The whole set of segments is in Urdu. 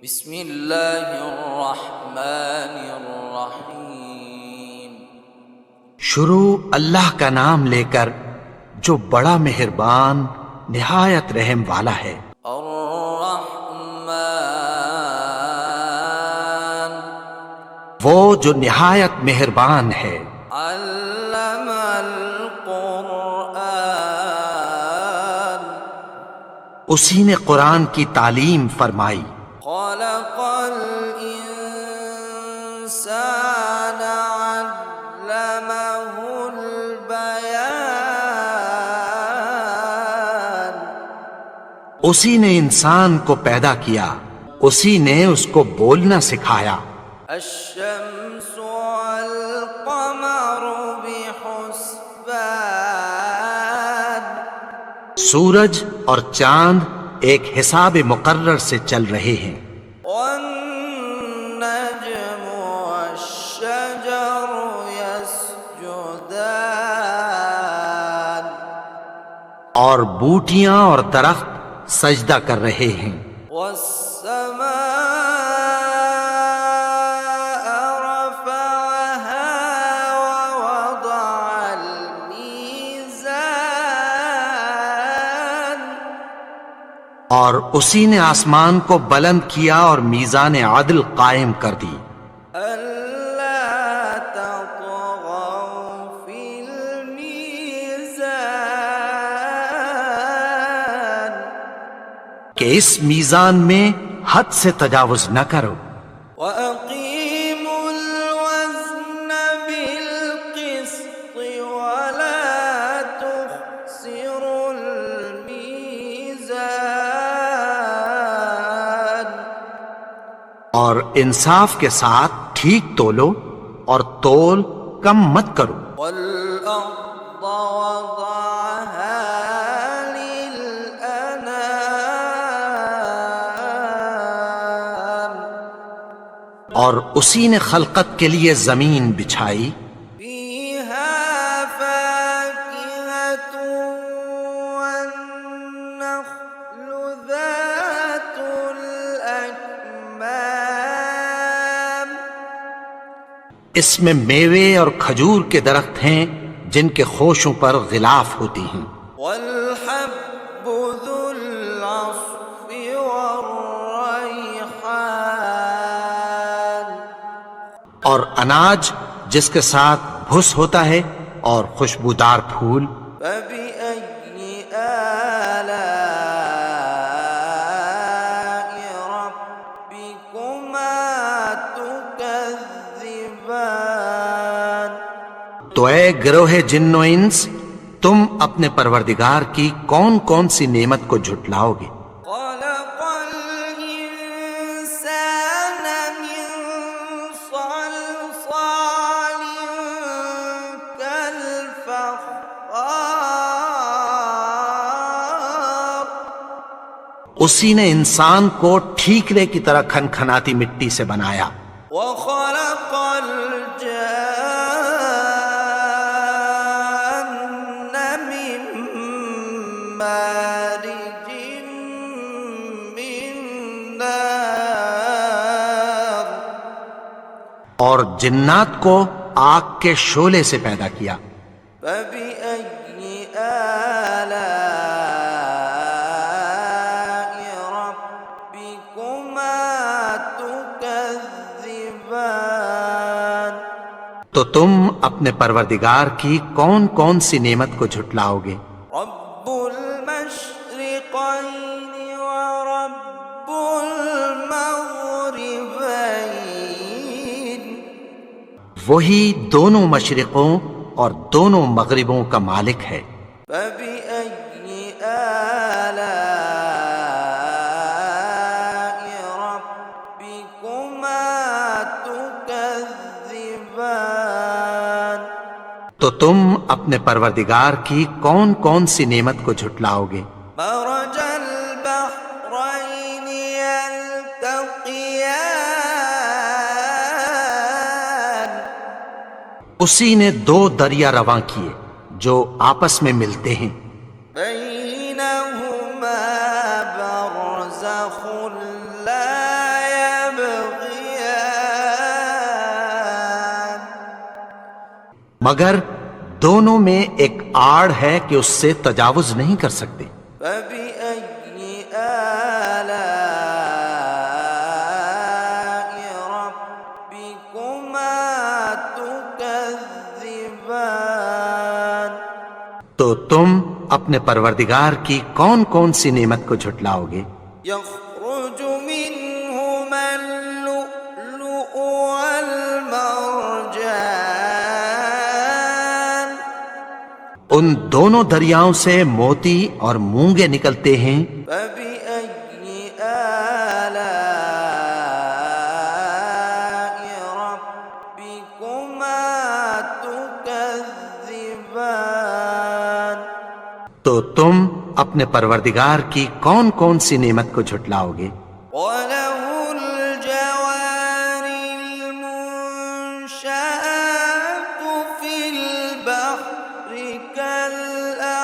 بسم اللہ الرحمن الرحیم۔ شروع اللہ کا نام لے کر جو بڑا مہربان نہایت رحم والا ہے۔ الرحمن وہ جو نہایت مہربان ہے۔ علم القرآن اسی نے قرآن کی تعلیم فرمائی۔ خلق الانسان علمہ البیان اسی نے انسان کو پیدا کیا، اسی نے اس کو بولنا سکھایا۔ الشمس والقمر بحسبان سورج اور چاند ایک حساب مقرر سے چل رہے ہیں۔ والنجم والشجر يسجدان اور بوٹیاں اور درخت سجدہ کر رہے ہیں۔ والسماء رفعها ووضع الميزان اور اسی نے آسمان کو بلند کیا اور میزان عدل قائم کر دی۔ ألا تطغوا في الميزان کہ اس میزان میں حد سے تجاوز نہ کرو۔ وأقيموا الوزن بالقسط ولا تخسروا الميزان اور انصاف کے ساتھ ٹھیک تولو اور تول کم مت کرو۔ والأرض وضعها للأنام اور اسی نے خلقت کے لیے زمین بچھائی، فيها فاكهة والنخل ذات الأكمام اس میں میوے اور کھجور کے درخت ہیں جن کے خوشوں پر غلاف ہوتی ہیں، والحب ذو العصف والريحان اور اناج جس کے ساتھ بھس ہوتا ہے اور خوشبودار پھول۔ فبأي آلاء ربكما تكذبان تو اے گروہ جن و انس، تم اپنے پروردگار کی کون کون سی نعمت کو جھٹلاؤ گے؟ خلق الإنسان من صلصال كالفخار اسی نے انسان کو ٹھیکرے کی طرح کھنکھناتی مٹی سے بنایا۔ وخلق الجان من مارج من نار اور جنات کو آگ کے شعلے سے پیدا کیا۔ فبأي آلاء ربكما تكذبان تو تم اپنے پروردگار کی کون کون سی نعمت کو جھٹلاؤ گے؟ رب المشرقين ورب المغربين وہی دونوں مشرقوں اور دونوں مغربوں کا مالک ہے۔ فبأي آلاء ربكما تكذبان تو تم اپنے پروردگار کی کون کون سی نعمت کو جھٹلاؤ گے؟ مرج البحرين يلتقيان اسی نے دو دریا رواں کیے جو آپس میں ملتے ہیں، بينهما برزخ لا مگر دونوں میں ایک آڑ ہے کہ اس سے تجاوز نہیں کر سکتے۔ فبأي آلاء ربكما تكذبان؟ تو تم اپنے پروردگار کی کون کون سی نعمت کو جھٹلاؤ گے؟ يخرج منهما اللؤلؤ والمرجان ان دونوں دریاؤں سے موتی اور مونگے نکلتے ہیں۔ فبأي آلاء ربكما تكذبان؟ تو تم اپنے پروردگار کی کون کون سی نعمت کو جھٹلاؤ گے؟ وَلَهُ الْجَوَارِ الْمُنشَآتُ فِي الْبَحْرِ كَالْأَعْلَامِ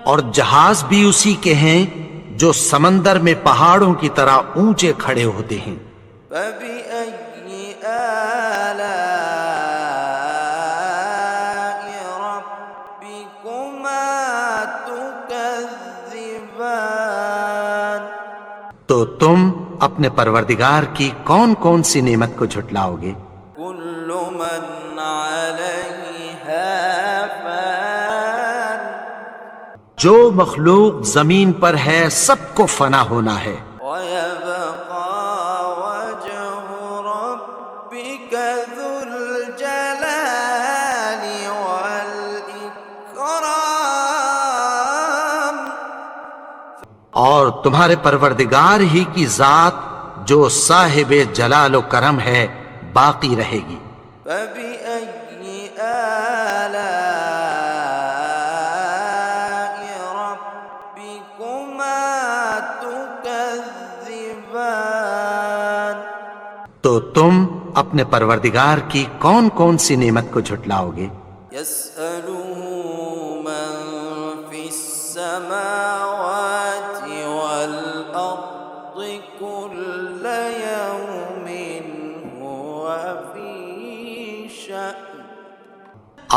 اور جہاز بھی اسی کے ہیں جو سمندر میں پہاڑوں کی طرح اونچے کھڑے ہوتے ہیں۔ فَبِأَيِّ آلَاءِ رَبِّكُمَا تُكَذِّبَانِ؟ تو تم اپنے پروردگار کی کون کون سی نعمت کو جھٹلاؤ گے؟ كُلُّ مَنْ عَلَيْهَا فَانٍ جو مخلوق زمین پر ہے سب کو فنا ہونا ہے، وَيَبْقَى وَجْهُ رَبِّكَ ذُو الْجَلَالِ وَالْإِكْرَامِ اور تمہارے پروردگار ہی کی ذات جو صاحب جلال و کرم ہے باقی رہے گی۔ فَبِأَيِّ آلَاءِ رَبِّكُمَا تُكَذِّبَانِ؟ تو تم اپنے پروردگار کی کون کون سی نعمت کو جھٹلاؤ گے؟ يَسْأَلُهُ مَن فِي السَّمَاوَاتِ وَالْأَرْضِ كُلَّ يَوْمٍ هُوَ فِي شَأْنٍ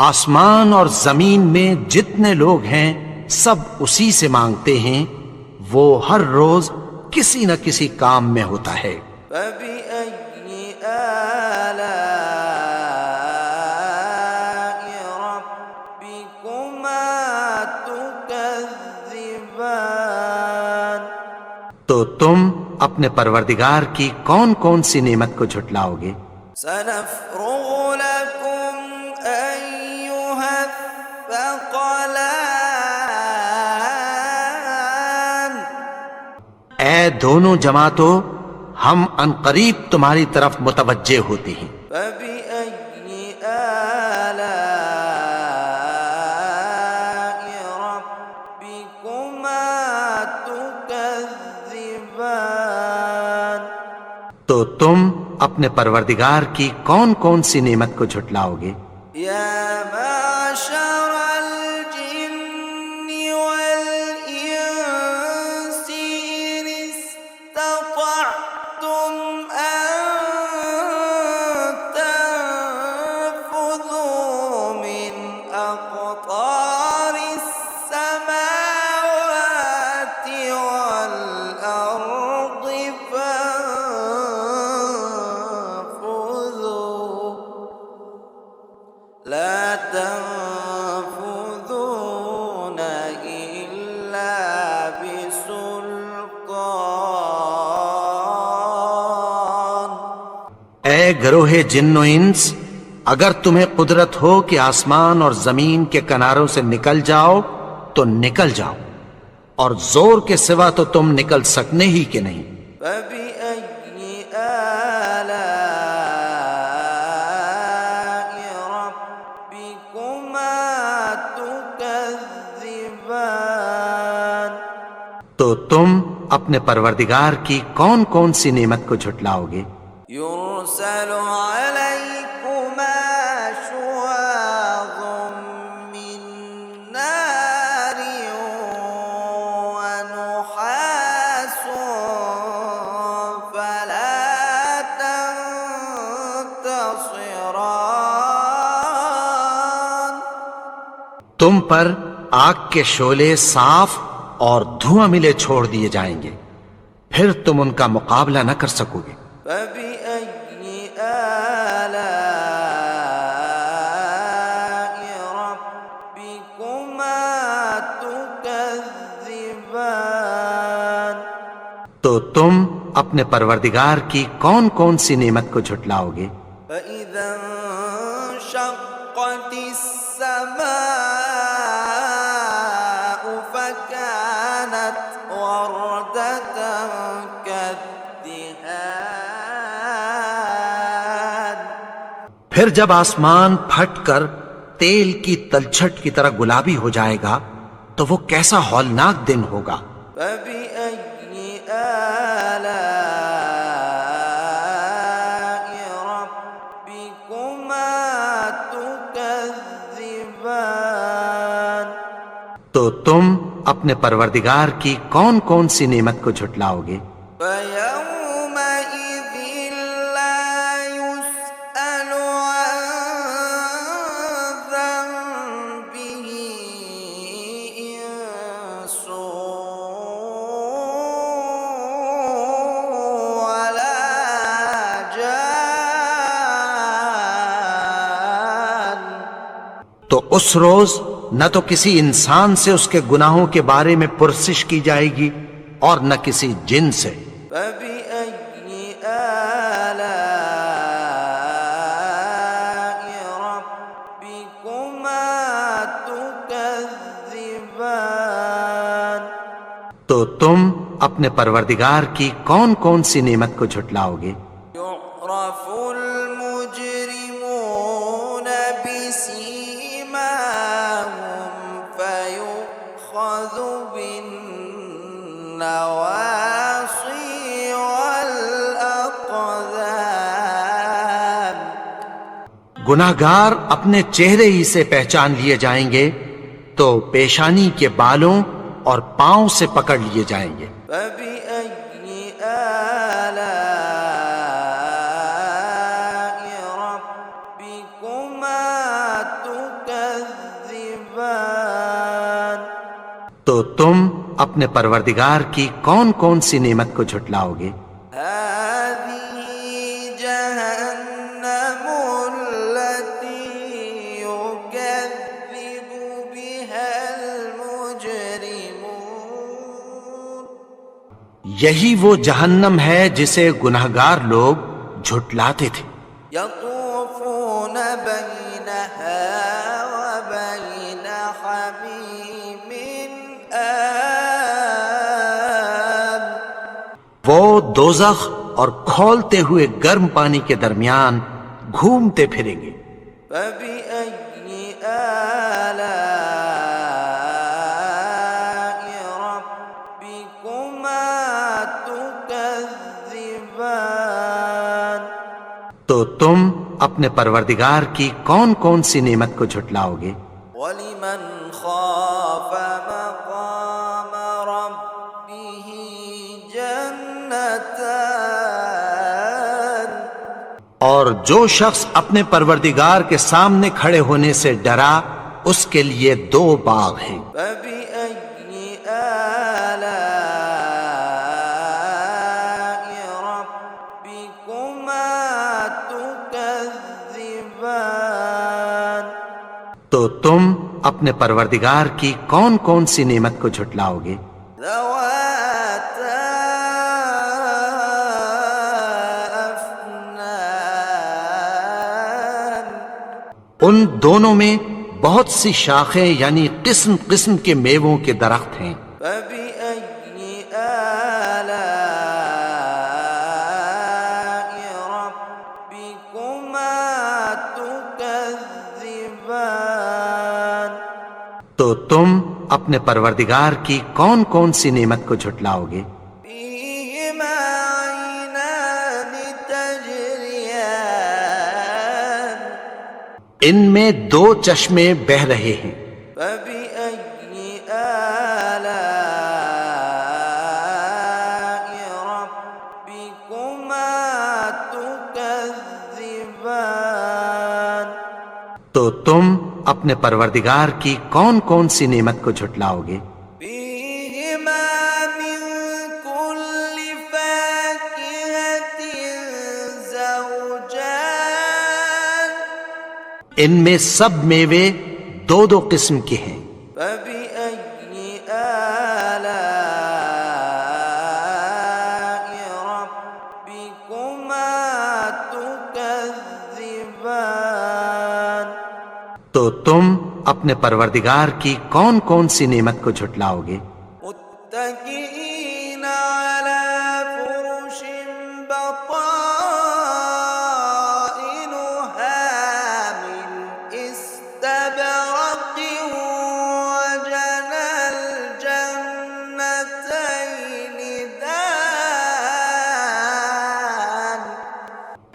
آسمان اور زمین میں جتنے لوگ ہیں سب اسی سے مانگتے ہیں، وہ ہر روز کسی نہ کسی کام میں ہوتا ہے۔ فَبِأَيِّ آلَاءِ رَبِّكُمَا تُكَذِّبَانِ؟ تو تم اپنے پروردگار کی کون کون سی نعمت کو جھٹلاؤ گے؟ سَنَفْرُغُ لَكُمْ أَيُّهَ الثَّقَلَانِ اے دونوں جماعتوں، ہم عنقریب تمہاری طرف متوجہ ہوتے ہیں۔ فَبِأَيِّ آلَاءِ رَبِّكُمَا تُكَذِّبَانِ؟ تو تم اپنے پروردگار کی کون کون سی نعمت کو جھٹلاؤ گے؟ يَا مَعْشَرَ الْجِنِّ وَالْإِنسِ إِنِ اسْتَطَعْتُمْ أَن تَنفُذُوا مِنْ أَقْطَارِ السَّمَاوَاتِ وَالْأَرْضِ فَانفُذُوا لَا تَنفُذُونَ إِلَّا بِسُلْطَانٍ اے گروہ جن و انس، اگر تمہیں قدرت ہو کہ آسمان اور زمین کے کناروں سے نکل جاؤ تو نکل جاؤ، اور زور کے سوا تو تم نکل سکنے ہی کے نہیں۔ فَبِأَيِّ آلَاءِ رَبِّكُمَا تُكَذِّبَانِ؟ تو تم اپنے پروردگار کی کون کون سی نعمت کو جھٹلاؤ گے؟ يُرْسَلُ عَلَيْكُمَا شُوَاظٌ مِّن نَّارٍ وَنُحَاسٌ فَلَا تم پر آگ کے شعلے صاف اور دھواں ملے چھوڑ دیے جائیں گے، پھر تم ان کا مقابلہ نہ کر سکو گے۔ فبأي آلاء ربكما تكذبان؟ تو تم اپنے پروردگار کی کون کون سی نعمت کو جھٹلاؤ گے؟ فإذا انشقت السماء فكانت وردة كالدهان۔ پھر جب آسمان پھٹ کر تیل کی تلچھٹ کی طرح گلابی ہو جائے گا تو وہ کیسا ہولناک دن ہوگا۔ فبأي آلاء ربكما تكذبان؟ تو تم اپنے پروردگار کی کون کون سی نعمت کو جھٹلاؤ گے؟ فيومئذ لا يسأل عن ذنبه إنس ولا جان۔ تو اس روز نہ تو کسی انسان سے اس کے گناہوں کے بارے میں پرسش کی جائے گی اور نہ کسی جن سے۔ فبأي آلاء ربكما تكذبان؟ تو تم اپنے پروردگار کی کون کون سی نعمت کو جھٹلاؤ گے؟ يعرف المجرمون بسيماهم فيؤخذ بالنواصي والأقدام۔ گناہگار اپنے چہرے ہی سے پہچان لیے جائیں گے تو پیشانی کے بالوں اور پاؤں سے پکڑ لیے جائیں گے۔ فبأي آلاء ربكما تكذبان؟ تو تم اپنے پروردگار کی کون کون سی نعمت کو جھٹلاؤ گے؟ هذه جهنم التي يكذب بها المجرمون۔ یہی وہ جہنم ہے جسے گناہگار لوگ جھٹلاتے تھے۔ يطوفون بينها وبين حميم آن۔ وہ دوزخ اور کھولتے ہوئے گرم پانی کے درمیان گھومتے پھریں گے۔ فبأي آلاء ربكما تكذبان؟ تو تم اپنے پروردگار کی کون کون سی نعمت کو جھٹلاؤ گے؟ ولمن خاف مقام ربه جنتان۔ اور جو شخص اپنے پروردگار کے سامنے کھڑے ہونے سے ڈرا اس کے لیے دو باغ ہیں۔ فبأي آلاء ربكما تكذبان؟ تو تم اپنے پروردگار کی کون کون سی نعمت کو جھٹلاؤ گے؟ ذواتا أفنان۔ ان دونوں میں بہت سی شاخیں یعنی قسم قسم کے میووں کے درخت ہیں۔ فبأي آلاء ربكما تكذبان؟ تو تم اپنے پروردگار کی کون کون سی نعمت کو جھٹلاؤ گے؟ فيهما عينان تجريان۔ ان میں دو چشمے بہہ رہے ہیں۔ فبأي آلاء ربكما تكذبان؟ تو تم اپنے پروردگار کی کون کون سی نعمت کو جھٹلاؤ گے؟ فيهما من كل فاكهة زوجان ان میں سب میوے دو دو قسم کے ہیں۔ فبأي آلاء ربكما تكذبان تو تم اپنے پروردگار کی کون کون سی نعمت کو جھٹلاؤ گے؟ متكئين على فرش بطائنها من استبرق وجنى الجنتين دان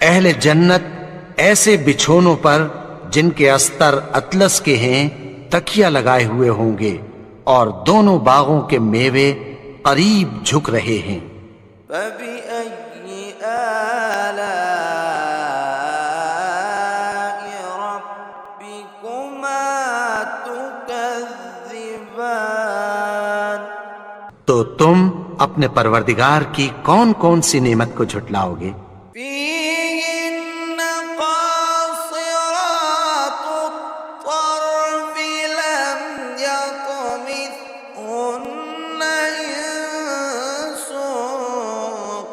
اہل جنت ایسے بچھونوں پر جن کے استر اطلس کے ہیں تکیہ لگائے ہوئے ہوں گے، اور دونوں باغوں کے میوے قریب جھک رہے ہیں۔ فبأي آلاء ربكما تكذبان تو تم اپنے پروردگار کی کون کون سی نعمت کو جھٹلاؤ گے؟ فيهن قاصرات الطرف لم يطمثهن إنس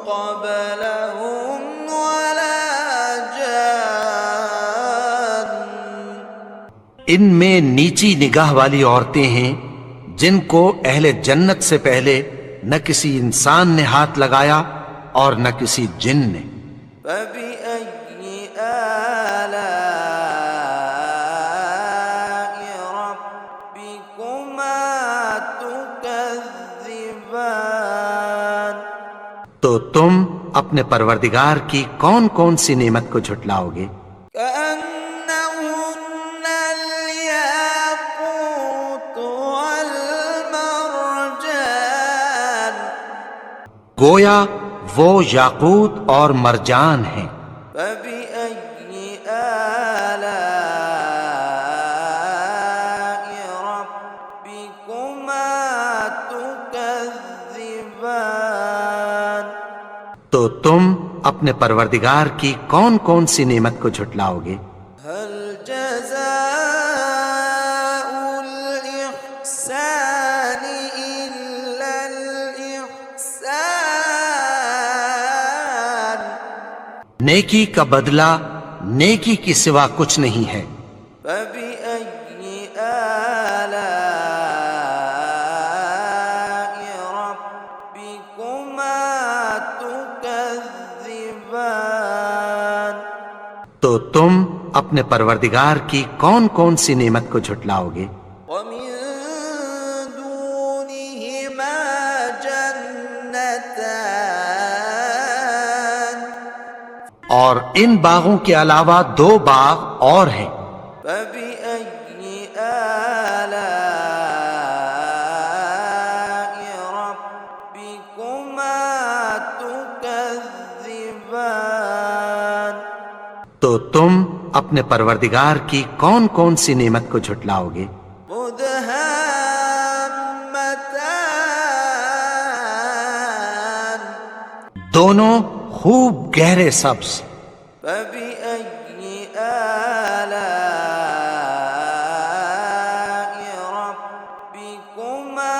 قبلهم ولا جان ان میں نیچی نگاہ والی عورتیں ہیں جن کو اہل جنت سے پہلے نہ کسی انسان نے ہاتھ لگایا اور نہ کسی جن نے۔ فبأي آلاء ربكما تكذبان تو تم اپنے پروردگار کی کون کون سی نعمت کو جھٹلاؤ گے؟ كأنهن الياقوت والمرجان گویا وہ یاقوت اور مرجان ہیں۔ فبأي آلاء ربكما تكذبان تو تم اپنے پروردگار کی کون کون سی نعمت کو جھٹلاؤ گے؟ هل جزاء الإحسان إلا الإحسان نیکی کا بدلہ نیکی کی سوا کچھ نہیں ہے۔ فبأي آلاء ربكما تكذبان تو تم اپنے پروردگار کی کون کون سی نعمت کو جھٹلاؤ گے؟ ومن دونهما جنتان اور ان باغوں کے علاوہ دو باغ اور ہیں۔ فبأي آلاء ربكما تكذبان تو تم اپنے پروردگار کی کون کون سی نعمت کو جھٹلاؤ گے؟ مدهامتان دونوں خوب گہرے سبز۔ فبأي آلاء ربكما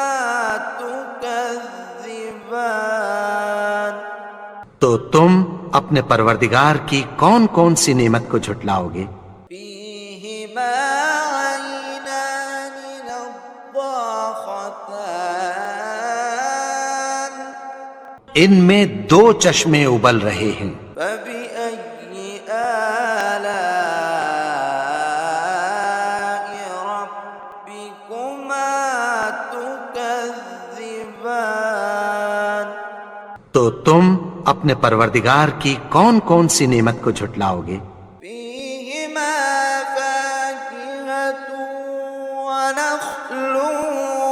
تكذبان تو تم اپنے پروردگار کی کون کون سی نعمت کو جھٹلاؤ گے؟ فيهما عينان نضاختان ان میں دو چشمے ابل رہے ہیں۔ فبأي آلاء ربكما تكذبان تو تم اپنے پروردگار کی کون کون سی نعمت کو جھٹلاؤ گے؟ فيهما فاكهة ونخل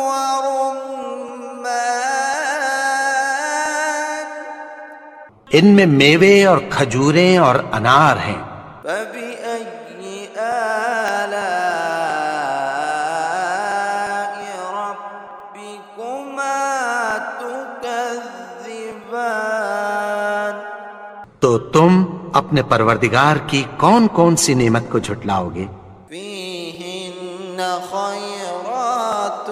ورمان ان میں میوے اور کھجوریں اور انار ہیں۔ فبأي آلاء تو تم اپنے پروردگار کی کون کون سی نعمت کو جھٹلاؤ گے؟ فيهن خيرات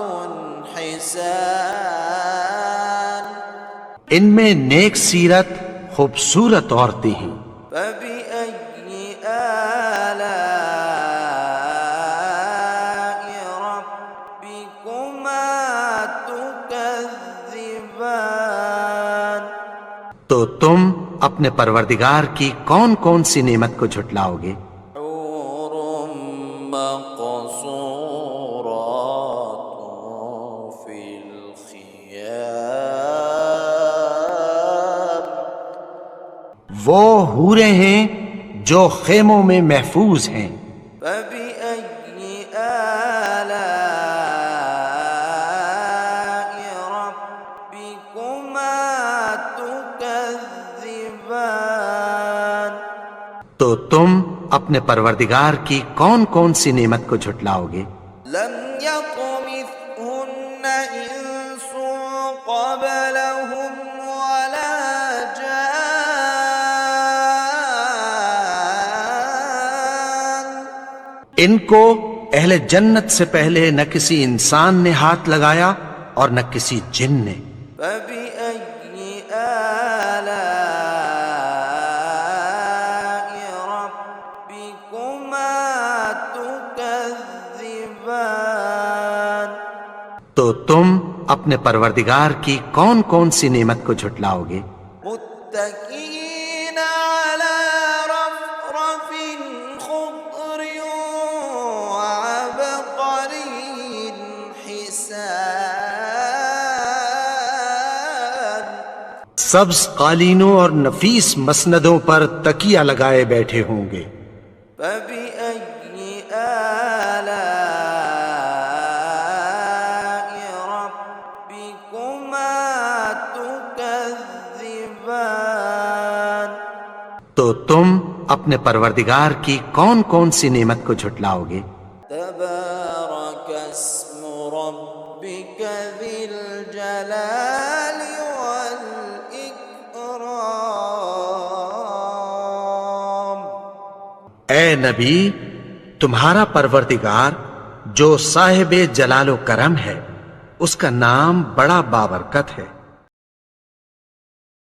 حسان ان میں نیک سیرت خوبصورت عورتیں ہیں۔ فبأي آلاء ربكما تكذبان تو تم اپنے پروردگار کی کون کون سی نعمت کو جھٹلاؤ گے؟ حور مقصورات في الخيام وہ حوریں ہیں جو خیموں میں محفوظ ہیں۔ فبأي آلاء ربكما تكذبان تو تم اپنے پروردگار کی کون کون سی نعمت کو جھٹلاؤ گے؟ لم يطمثهن إنس قبلهم ولا جان ان کو اہل جنت سے پہلے نہ کسی انسان نے ہاتھ لگایا اور نہ کسی جن نے۔ فبأي آلاء ربكما تكذبان تو تم اپنے پروردگار کی کون کون سی نعمت کو جھٹلاؤ گے؟ متكئين على رفرف خضر وعبقري حسان سبز قالینوں اور نفیس مسندوں پر تکیہ لگائے بیٹھے ہوں گے۔ فبأي آلاء ربكما تكذبان تو تم اپنے پروردگار کی کون کون سی نعمت کو جھٹلاؤ گے؟ تبارك اسم ربك ذي الجلال والإكرام اے نبی، تمہارا پروردگار جو صاحب جلال و کرم ہے، اس کا نام بڑا بابرکت ہے۔